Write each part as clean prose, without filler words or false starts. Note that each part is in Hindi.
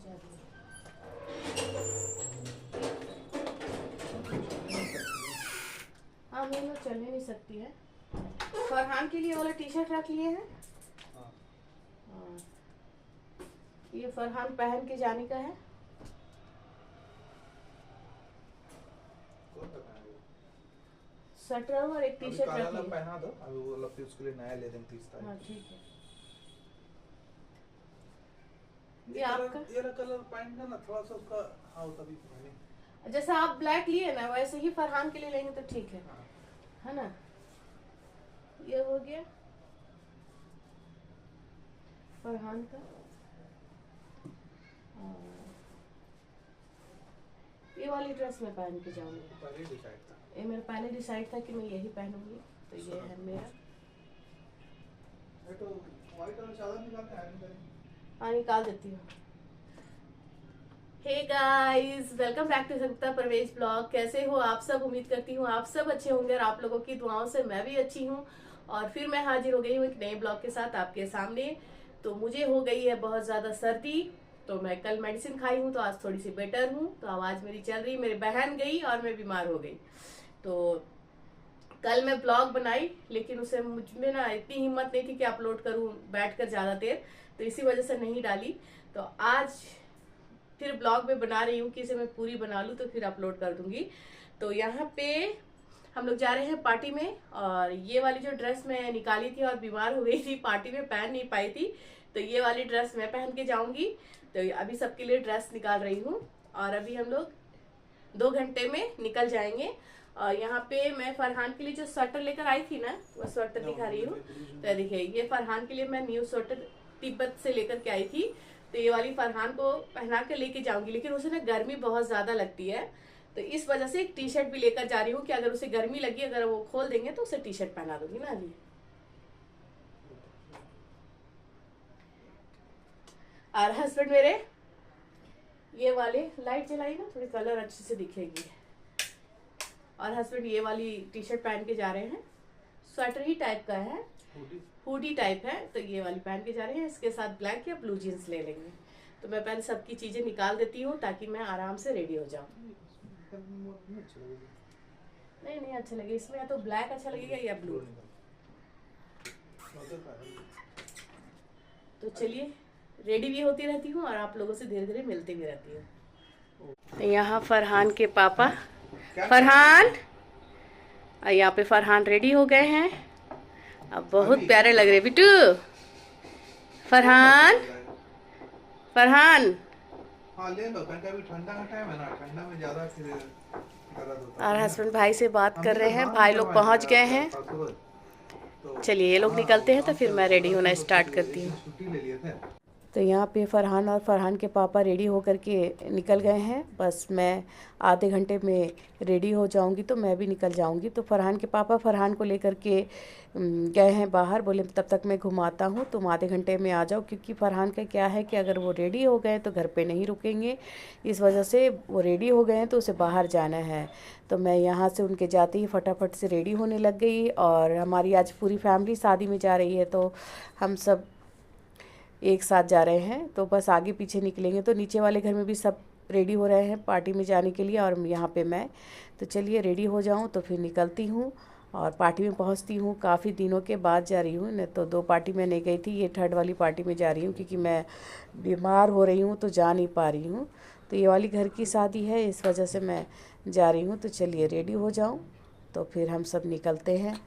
जा रही है। हाँ नहीं वो चलने नहीं सकती है। फरहान के लिए वाला टी शर्ट रख लिए हैं। हाँ। ये फरहान पहन के जाने का है। स्वेटर और एक टी शर्ट रख लिए। पहना दो अभी वो वाला फिर उसके लिए नया ले देंगे 30 तारीख। हाँ ठीक है। ये आपका ये कलर पैंट का ना थोड़ा सा उसका हाँ वो तभी पहने। जैसा आप ब्लैक लिए ना वैसे ही फरहान के लिए लेंगे तो ठीक है। हाँ। है ना। ये हो गया फरहान का। ये वाली ड्रेस मैं पहन के जाऊंगी। पहले डिसाइड था ये मेरा पहले डिसाइड था कि मैं यही पहनूंगी तो ये है मेरा। तो व्हाइट कलर चादर निकाल के आयरन करें। हाँ निकाल देती हूँ। Hey guys welcome back to Sangeeta Parvez blog. कैसे हो आप सब? उम्मीद करती हूँ आप सब अच्छे होंगे और आप लोगों की दुआओं से मैं भी अच्छी हूँ। और फिर मैं हाजिर हो गई हूँ एक नए ब्लॉग के साथ आपके सामने। तो मुझे हो गई है बहुत ज्यादा सर्दी। तो मैं कल मेडिसिन खाई हूँ तो आज थोड़ी सी बेटर हूँ। तो आवाज मेरी चल रही। मेरी बहन गई और मैं बीमार हो गई। तो कल मैं ब्लॉग बनाई लेकिन उसे मुझ में ना इतनी हिम्मत नहीं थी कि अपलोड करूँ बैठकर ज्यादा देर। तो इसी वजह से नहीं डाली। तो आज फिर ब्लॉग में बना रही हूँ कि इसे मैं पूरी बना लूँ तो फिर अपलोड कर दूंगी। तो यहाँ पे हम लोग जा रहे हैं पार्टी में। और ये वाली जो ड्रेस मैं निकाली थी और बीमार हो गई थी पार्टी में पहन नहीं पाई थी। तो ये वाली ड्रेस मैं पहन के जाऊंगी। तो अभी सबके लिए ड्रेस निकाल रही हूँ। और अभी हम लोग 2 घंटे में निकल जाएंगे। और यहाँ पे मैं फरहान के लिए जो स्वेटर लेकर आई थी ना वो स्वेटर दिखा रही हूँ। तो देखिए ये फरहान के लिए मैं न्यू स्वेटर तिब्बत से लेकर के आई थी। तो ये वाली फरहान को पहना के लेके जाऊंगी लेकिन उसे ना गर्मी बहुत ज्यादा लगती है। तो इस वजह से एक टी शर्ट भी लेकर जा रही हूँ कि अगर उसे गर्मी लगी अगर वो खोल देंगे तो उसे टी शर्ट पहना दूंगी ना अभी। और हस्बैंड मेरे ये वाले लाइट जलाई ना थोड़ी कलर अच्छे से दिखेगी। और हस्बैंड ये वाली टी शर्ट पहन के जा रहे हैं। स्वेटर ही टाइप का है हुडी टाइप है। तो ये वाली पहन के जा रहे हैं। इसके साथ ब्लैक या ब्लू जीन्स ले लेंगे। तो मैं पहले सबकी चीजें निकाल देती हूँ ताकि मैं आराम से रेडी हो जाऊँ। नहीं नहीं अच्छा लगेगा इसमें या तो ब्लैक अच्छा लगेगा या ब्लू। तो चलिए रेडी भी होती रहती हूँ और आप लोगों से धीरे धीरे मिलती भी रहती हूँ। यहाँ फरहान के पापा फरहान यहाँ पे फरहान रेडी हो गए हैं। अब बहुत प्यारे लग रहे बिट्टू। फरहान फरहान हाँ ले लो क्योंकि अभी ठंडा का टाइम है ना ठंडा में ज्यादा फिर दर्द होता और है। हस्बैंड भाई से बात कर रहे हैं। भाई लोग पहुंच गए हैं। चलिए ये लोग निकलते हैं तो फिर मैं रेडी होना स्टार्ट करती हूँ। छुट्टी ले लिए थे। तो यहाँ पे फरहान और फरहान के पापा रेडी होकर के निकल गए हैं। बस मैं आधे घंटे में रेडी हो जाऊंगी तो मैं भी निकल जाऊंगी। तो फरहान के पापा फरहान को लेकर के गए हैं बाहर। बोले तब तक मैं घुमाता हूँ तुम आधे घंटे में आ जाओ। क्योंकि फरहान का क्या है कि अगर वो रेडी हो गए तो घर पे नहीं रुकेंगे। इस वजह से वो रेडी हो गए हैं तो उसे बाहर जाना है। तो मैं यहाँ से उनके जाते ही फटाफट से रेडी होने लग गई। और हमारी आज पूरी फैमिली शादी में जा रही है तो हम सब एक साथ जा रहे हैं। तो बस आगे पीछे निकलेंगे। तो नीचे वाले घर में भी सब रेडी हो रहे हैं पार्टी में जाने के लिए और यहाँ पे मैं। तो चलिए रेडी हो जाऊँ तो फिर निकलती हूँ और पार्टी में पहुँचती हूँ। काफ़ी दिनों के बाद जा रही हूँ नहीं तो 2 पार्टी में नहीं गई थी। ये 3rd वाली पार्टी में जा रही हूँ क्योंकि मैं बीमार हो रही हूँ तो जा नहीं पा रही हूँ। तो ये वाली घर की शादी है इस वजह से मैं जा रही हूँ। तो चलिए रेडी हो जाऊँ तो फिर हम सब निकलते हैं।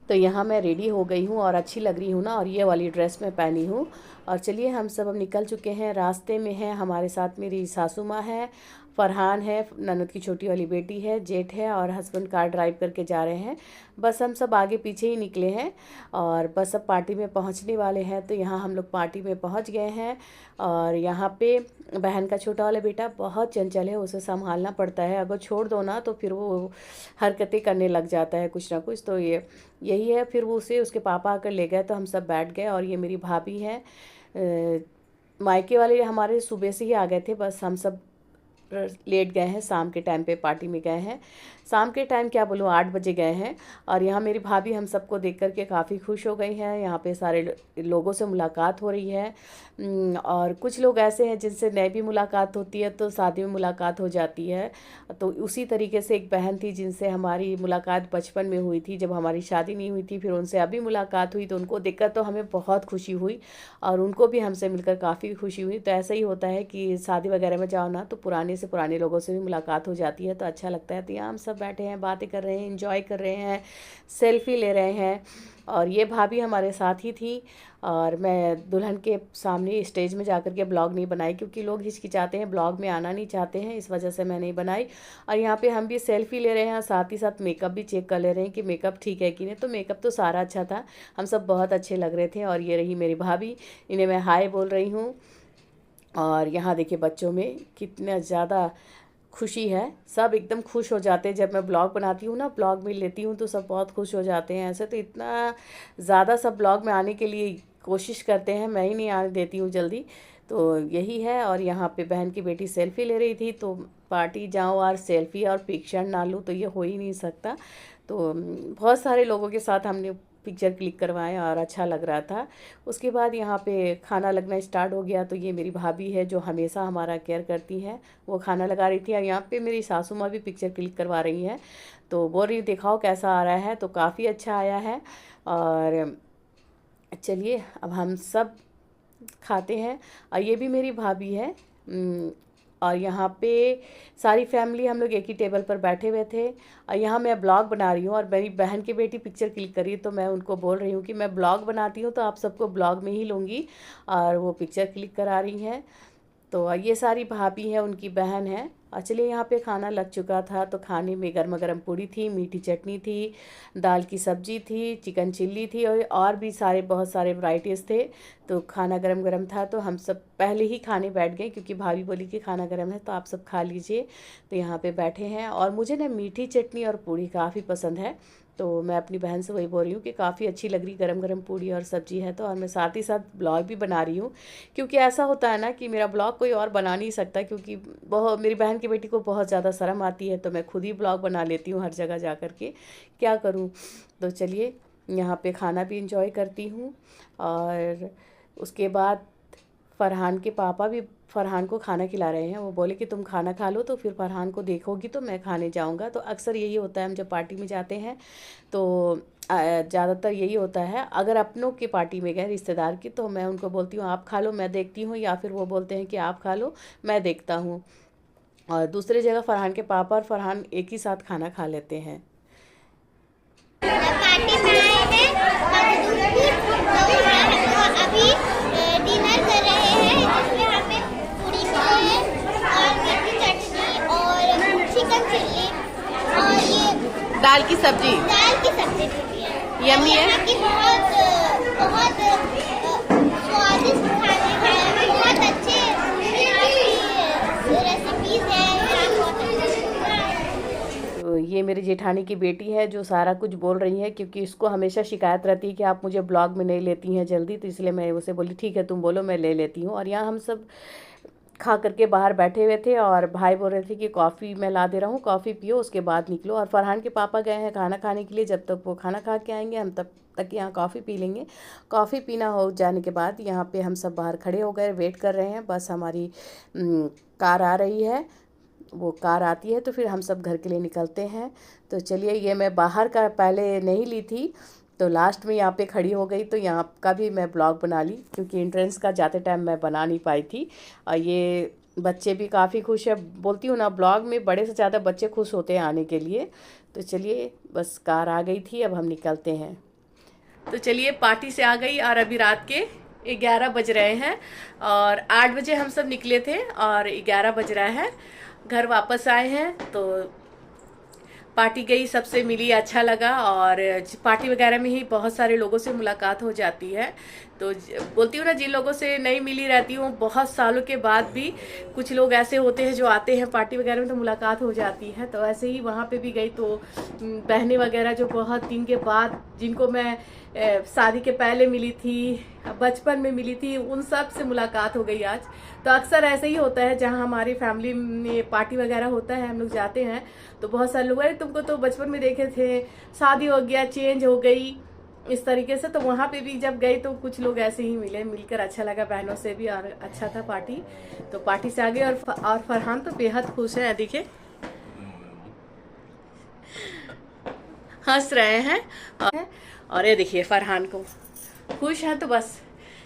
तो यहाँ मैं रेडी हो गई हूँ और अच्छी लग रही हूँ ना, और ये वाली ड्रेस मैं पहनी हूँ। और चलिए हम सब अब निकल चुके हैं। रास्ते में है हमारे साथ मेरी सासू माँ है, फरहान है, ननद की छोटी वाली बेटी है, जेठ है, और हस्बैंड कार ड्राइव करके जा रहे हैं। बस हम सब आगे पीछे ही निकले हैं और बस अब पार्टी में पहुंचने वाले हैं। तो यहाँ हम लोग पार्टी में पहुंच गए हैं। और यहाँ पे बहन का छोटा वाला बेटा बहुत चंचल है, उसे संभालना पड़ता है। अगर छोड़ दो ना तो फिर वो हरकतें करने लग जाता है कुछ ना कुछ। तो यही है। फिर वो उसे उसके पापा आकर ले गए तो हम सब बैठ गए। और ये मेरी भाभी है। मायके वाले हमारे सुबह से ही आ गए थे, बस हम सब लेट गए हैं। शाम के टाइम पे पार्टी में गए हैं। शाम के टाइम क्या बोलूँ, 8 बजे गए हैं। और यहाँ मेरी भाभी हम सबको देख कर के काफ़ी खुश हो गई हैं। यहाँ पे सारे लोगों से मुलाकात हो रही है। और कुछ लोग ऐसे हैं जिनसे नई भी मुलाकात होती है तो शादी में मुलाकात हो जाती है। तो उसी तरीके से एक बहन थी जिनसे हमारी मुलाकात बचपन में हुई थी, जब हमारी शादी नहीं हुई थी। फिर उनसे अभी मुलाकात हुई तो उनको देखकर तो हमें बहुत खुशी हुई और उनको भी हमसे मिलकर काफ़ी खुशी हुई। तो ऐसा ही होता है कि शादी वगैरह में जाओ ना तो पुराने से पुराने लोगों से भी मुलाकात हो जाती है, तो अच्छा लगता है। तो यहाँ हम सब बैठे हैं, बातें कर रहे हैं, एंजॉय कर रहे हैं, सेल्फी ले रहे हैं। और ये भाभी हमारे साथ ही थी। और मैं दुल्हन के सामने स्टेज में जाकर के ब्लॉग नहीं बनाई क्योंकि लोग हिचकिचाते हैं, ब्लॉग में आना नहीं चाहते हैं, इस वजह से मैं नहीं बनाई। और यहाँ पे हम भी सेल्फी ले रहे हैं, साथ ही साथ मेकअप भी चेक कर ले रहे हैं कि मेकअप ठीक है कि नहीं। तो मेकअप तो सारा अच्छा था, हम सब बहुत अच्छे लग रहे थे। और ये रही मेरी भाभी, इन्हें मैं हाय बोल रही हूँ। और यहाँ देखिए बच्चों में कितना ज़्यादा खुशी है, सब एकदम खुश हो जाते हैं जब मैं ब्लॉग बनाती हूँ ना, ब्लॉग में लेती हूँ तो सब बहुत खुश हो जाते हैं। ऐसे तो इतना ज़्यादा सब ब्लॉग में आने के लिए कोशिश करते हैं, मैं ही नहीं आने देती हूँ जल्दी। तो यही है। और यहाँ पे बहन की बेटी सेल्फी ले रही थी, तो पार्टी जाऊँ और सेल्फी और पिक्चर ना लूँ तो ये हो ही नहीं सकता। तो बहुत सारे लोगों के साथ हमने पिक्चर क्लिक करवाए और अच्छा लग रहा था। उसके बाद यहाँ पे खाना लगना स्टार्ट हो गया। तो ये मेरी भाभी है जो हमेशा हमारा केयर करती है, वो खाना लगा रही थी। और यहाँ पे मेरी सासू माँ भी पिक्चर क्लिक करवा रही हैं, तो बोल रही दिखाओ कैसा आ रहा है। तो काफ़ी अच्छा आया है। और चलिए अब हम सब खाते हैं। और ये भी मेरी भाभी है। और यहाँ पे सारी फैमिली हम लोग एक ही टेबल पर बैठे हुए थे। और यहाँ मैं ब्लॉग बना रही हूँ और मेरी बहन की बेटी पिक्चर क्लिक करी, तो मैं उनको बोल रही हूँ कि मैं ब्लॉग बनाती हूँ तो आप सबको ब्लॉग में ही लूँगी। और वो पिक्चर क्लिक करा रही हैं। तो ये सारी भाभी है, उनकी बहन है। और चलिए यहाँ पे खाना लग चुका था, तो खाने में गर्मा गर्म पूड़ी थी, मीठी चटनी थी, दाल की सब्जी थी, चिकन चिल्ली थी और भी सारे बहुत सारे वैरायटीज़ थे। तो खाना गरम गरम था तो हम सब पहले ही खाने बैठ गए क्योंकि भाभी बोली कि खाना गरम है तो आप सब खा लीजिए। तो यहाँ पे बैठे हैं। और मुझे ना मीठी चटनी और पूड़ी काफ़ी पसंद है, तो मैं अपनी बहन से वही बोल रही हूँ कि काफ़ी अच्छी लग रही गरम गरम पूड़ी और सब्जी है। तो और मैं साथ ही साथ ब्लॉग भी बना रही हूँ क्योंकि ऐसा होता है ना कि मेरा ब्लॉग कोई और बना नहीं सकता, क्योंकि बहुत मेरी बहन की बेटी को बहुत ज़्यादा शर्म आती है, तो मैं खुद ही ब्लॉग बना लेती हूँ हर जगह जा कर के, क्या करूँ। तो चलिए यहाँ पे खाना भी इंजॉय करती हूँ। और उसके बाद फरहान के पापा भी फरहान को खाना खिला रहे हैं। वो बोले कि तुम खाना खा लो तो फिर फरहान को देखोगी तो मैं खाने जाऊंगा। तो अक्सर यही होता है, हम जब पार्टी में जाते हैं तो ज़्यादातर यही होता है। अगर अपनों की पार्टी में गए रिश्तेदार की, तो मैं उनको बोलती हूँ आप खा लो मैं देखती हूँ, या फिर वो बोलते हैं कि आप खा लो मैं देखता हूँ। और दूसरी जगह फरहान के पापा और फरहान एक ही साथ खाना खा लेते हैं। पार्टी में आए हैं तो अभी डिनर कर रहे हैं, जिसमें हमें पूरी मिली है और मीठी चटनी और चिकन चिल्ली और ये दाल की सब्जी मिली है। यम्मी है। यहाँ की बहुत स्वादिष्ट खाने हैं, बहुत अच्छे रेसिपीज हैं। तो ये मेरी जेठानी की बेटी है जो सारा कुछ बोल रही है, क्योंकि इसको हमेशा शिकायत रहती है कि आप मुझे ब्लॉग में नहीं लेती हैं जल्दी, तो इसलिए मैं उसे बोली ठीक है तुम बोलो मैं ले लेती हूँ। और यहाँ हम सब खा करके बाहर बैठे हुए थे और भाई बोल रहे थे कि कॉफ़ी मैं ला दे रहा हूँ, कॉफ़ी पियो उसके बाद निकलो। और फरहान के पापा गए हैं खाना खाने के लिए, जब तक वो खाना खा के आएंगे हम तब तक यहाँ कॉफ़ी पी लेंगे। कॉफ़ी पीना हो जाने के बाद यहाँ पे हम सब बाहर खड़े हो गए, वेट कर रहे हैं। बस हमारी कार आ रही है, वो कार आती है तो फिर हम सब घर के लिए निकलते हैं। तो चलिए ये मैं बाहर का पहले नहीं ली थी, तो लास्ट में यहाँ पे खड़ी हो गई, तो यहाँ का भी मैं ब्लॉग बना ली क्योंकि एंट्रेंस का जाते टाइम मैं बना नहीं पाई थी। और ये बच्चे भी काफ़ी खुश है, बोलती हूँ ना ब्लॉग में बड़े से ज़्यादा बच्चे खुश होते हैं आने के लिए। तो चलिए बस कार आ गई थी, अब हम निकलते हैं। तो चलिए पार्टी से आ गई और अभी रात के 11 बज रहे हैं और 8 बजे हम सब निकले थे और 11 बज रहा है, घर वापस आए हैं। तो पार्टी गई, सबसे मिली, अच्छा लगा और पार्टी वगैरह में ही बहुत सारे लोगों से मुलाकात हो जाती है। तो बोलती हूँ ना, जिन लोगों से नहीं मिली रहती हूँ बहुत सालों के बाद भी कुछ लोग ऐसे होते हैं जो आते हैं पार्टी वगैरह में तो मुलाकात हो जाती है। तो ऐसे ही वहाँ पे भी गई तो बहनें वगैरह जो बहुत दिन के बाद, जिनको मैं शादी के पहले मिली थी, बचपन में मिली थी, उन सब से मुलाकात हो गई आज। तो अक्सर ऐसे ही होता है, जहाँ हमारी फैमिली में पार्टी वगैरह होता है हम लोग जाते हैं तो बहुत सारे लोग, अरे तुमको तो बचपन में देखे थे, शादी हो गया, चेंज हो गई, इस तरीके से। तो वहाँ पे भी जब गए तो कुछ लोग ऐसे ही मिले, मिलकर अच्छा लगा, बहनों से भी, और अच्छा था पार्टी। तो पार्टी से आ गए और फरहान तो बेहद खुश है, देखिए हंस रहे हैं। और ये देखिए फरहान को खुश है तो बस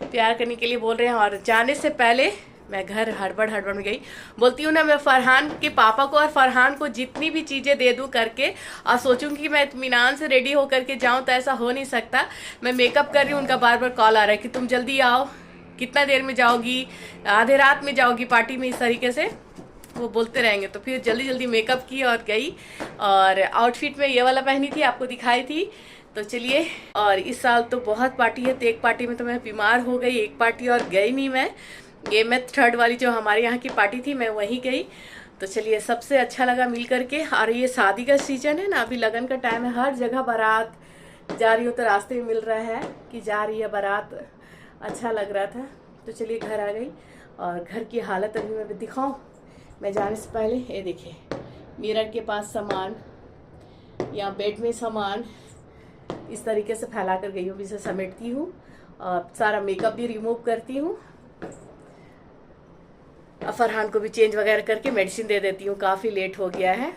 प्यार करने के लिए बोल रहे हैं। और जाने से पहले मैं घर हड़बड़ में गई, बोलती हूँ ना, मैं फरहान के पापा को और फरहान को जितनी भी चीज़ें दे दूँ करके और सोचूंगी कि मैं इत्मीनान से रेडी होकर के जाऊँ, तो ऐसा हो नहीं सकता। मैं मेकअप कर रही हूँ, उनका बार बार कॉल आ रहा है कि तुम जल्दी आओ, कितना देर में जाओगी, आधे रात में जाओगी पार्टी में, इस तरीके से वो बोलते रहेंगे। तो फिर जल्दी मेकअप की और गई, और आउटफिट में ये वाला पहनी थी, आपको दिखाई थी। तो चलिए, और इस साल तो बहुत पार्टी है, तो एक पार्टी में तो मैं बीमार हो गई, एक पार्टी और गई नहीं मैं। ये मैं थर्ड वाली जो हमारे यहाँ की पार्टी थी, मैं वहीं गई। तो चलिए, सबसे अच्छा लगा मिल करके। और ये शादी का सीजन है ना, अभी लगन का टाइम है, हर जगह बारात जा रही हो तो रास्ते में मिल रहा है कि जा रही है बारात, अच्छा लग रहा था। तो चलिए घर आ गई, और घर की हालत अभी मैं दिखाऊं मैं जाने से पहले। ये देखिए, मिरर के पास सामान, या बेड में सामान, इस तरीके से फैला कर गई हूँ, इसे समेटती हूँ और सारा मेकअप भी रिमूव करती हूँ। फरहान को भी चेंज वगैरह करके मेडिसिन दे देती हूँ, काफ़ी लेट हो गया है।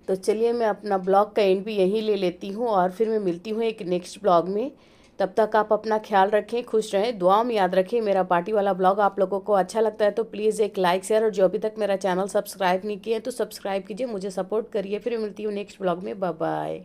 तो चलिए, मैं अपना ब्लॉग का एंड भी यहीं ले लेती हूँ और फिर मैं मिलती हूँ एक नेक्स्ट ब्लॉग में। तब तक आप अपना ख्याल रखें, खुश रहें, दुआ में याद रखें। मेरा पार्टी वाला ब्लॉग आप लोगों को अच्छा लगता है तो प्लीज़ एक लाइक, शेयर, और जो अभी तक मेरा चैनल सब्सक्राइब नहीं किए हैं तो सब्सक्राइब कीजिए, मुझे सपोर्ट करिए। फिर मिलती हूँ नेक्स्ट ब्लॉग में, बाय बाय।